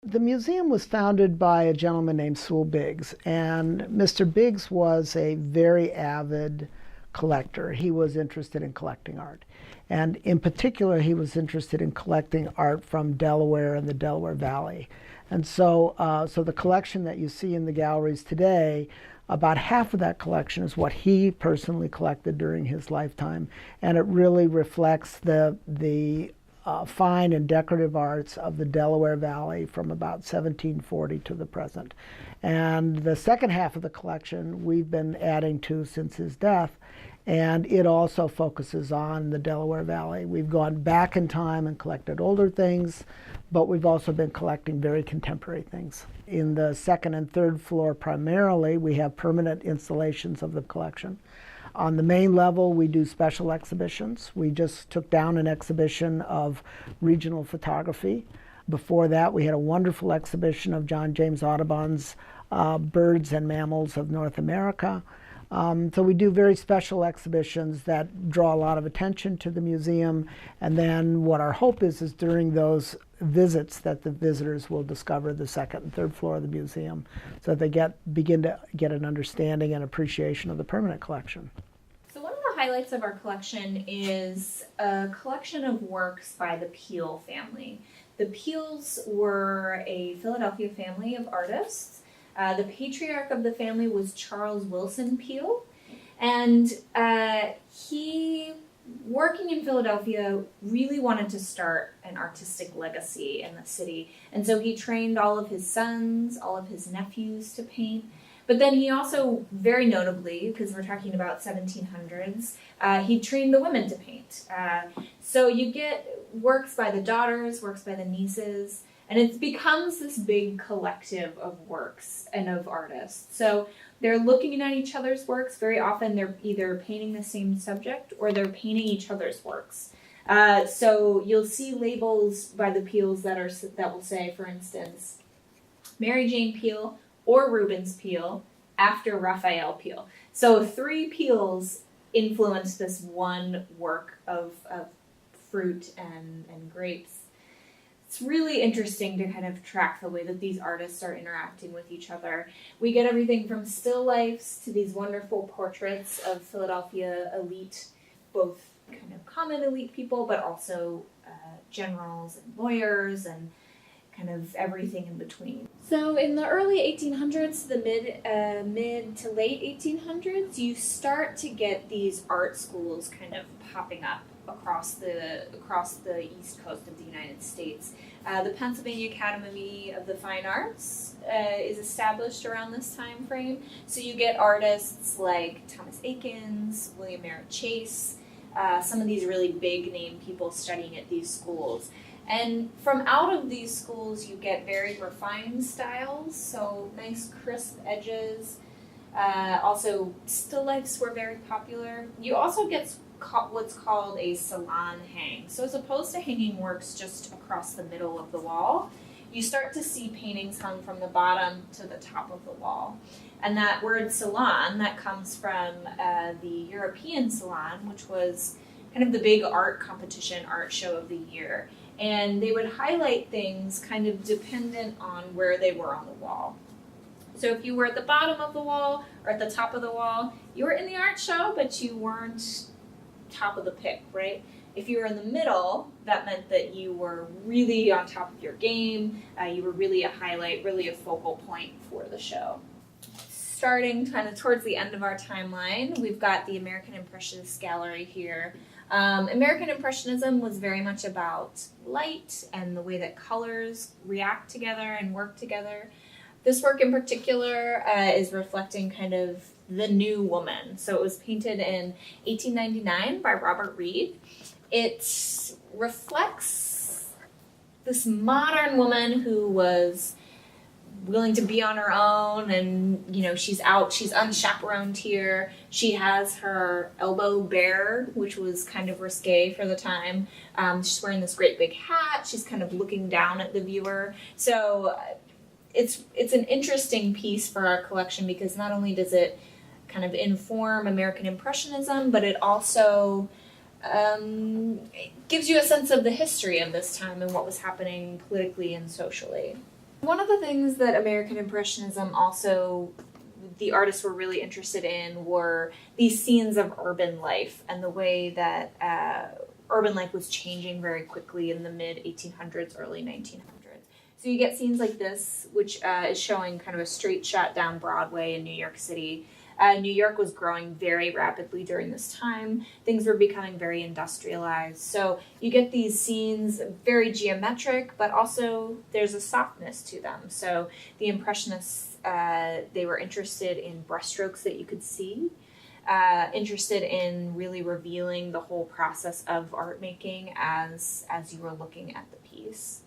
The museum was founded by a gentleman named Sewell Biggs, and Mr. Biggs was a very avid collector. He was interested in collecting art. And in particular, he was interested in collecting art from Delaware and the Delaware Valley. And so the collection that you see in the galleries today, about half of that collection is what he personally collected during his lifetime, and it really reflects the fine and decorative arts of the Delaware Valley from about 1740 to the present. And the second half of the collection we've been adding to since his death, and it also focuses on the Delaware Valley. We've gone back in time and collected older things, but we've also been collecting very contemporary things. In the second and third floor primarily, we have permanent installations of the collection. On the main level, we do special exhibitions. We just took down an exhibition of regional photography. Before that, we had a wonderful exhibition of John James Audubon's Birds and Mammals of North America. So we do very special exhibitions that draw a lot of attention to the museum. And then what our hope is during those visits that the visitors will discover the second and third floor of the museum so that they begin to get an understanding and appreciation of the permanent collection. So one of the highlights of our collection is a collection of works by the Peale family. The Peales were a Philadelphia family of artists. The patriarch of the family was Charles Wilson Peale, and he, working in Philadelphia, really wanted to start an artistic legacy in the city, and so he trained all of his sons, all of his nephews to paint. But then he also, very notably, because we're talking about 1700s, he trained the women to paint. So you get works by the daughters, works by the nieces, and it becomes this big collective of works and of artists. So they're looking at each other's works. Very often they're either painting the same subject or they're painting each other's works. So you'll see labels by the Peales that will say, for instance, Mary Jane Peale or Rubens Peale after Raphael Peale. So three Peales influenced this one work of fruit and grapes. It's really interesting to kind of track the way that these artists are interacting with each other. We get everything from still lifes to these wonderful portraits of Philadelphia elite, both kind of common elite people, but also generals and lawyers and kind of everything in between. So in the early 1800s, the mid to late 1800s, you start to get these art schools kind of popping up across the east coast of the United States. The Pennsylvania Academy of the Fine Arts is established around this time frame. So you get artists like Thomas Eakins, William Merritt Chase, some of these really big name people studying at these schools. And from out of these schools, you get very refined styles, so nice crisp edges. Also, still lifes were very popular. You also get what's called a salon hang. So as opposed to hanging works just across the middle of the wall, you start to see paintings hung from the bottom to the top of the wall. And that word salon, that comes from the European salon, which was kind of the big art competition, art show of the year. And they would highlight things kind of dependent on where they were on the wall. So if you were at the bottom of the wall or at the top of the wall, you were in the art show, but you weren't top of the pick, right? If you were in the middle, that meant that you were really on top of your game. You were really a highlight, really a focal point for the show. Starting kind of towards the end of our timeline, we've got the American Impressionist Gallery here. American Impressionism was very much about light and the way that colors react together and work together. This work in particular is reflecting kind of the new woman. So it was painted in 1899 by Robert Reed. It reflects this modern woman who was willing to be on her own, and she's unchaperoned here. She has her elbow bare, which was kind of risque for the time. She's wearing this great big hat. She's kind of looking down at the viewer. So it's an interesting piece for our collection because not only does it kind of inform American Impressionism, but it also gives you a sense of the history of this time and what was happening politically and socially. One of the things that American Impressionism also, the artists were really interested in were these scenes of urban life and the way that urban life was changing very quickly in the mid 1800s, early 1900s. So you get scenes like this, which is showing kind of a straight shot down Broadway in New York City. New York was growing very rapidly during this time. Things were becoming very industrialized. So you get these scenes very geometric, but also there's a softness to them. So the Impressionists, they were interested in brushstrokes that you could see, interested in really revealing the whole process of art making as you were looking at the piece.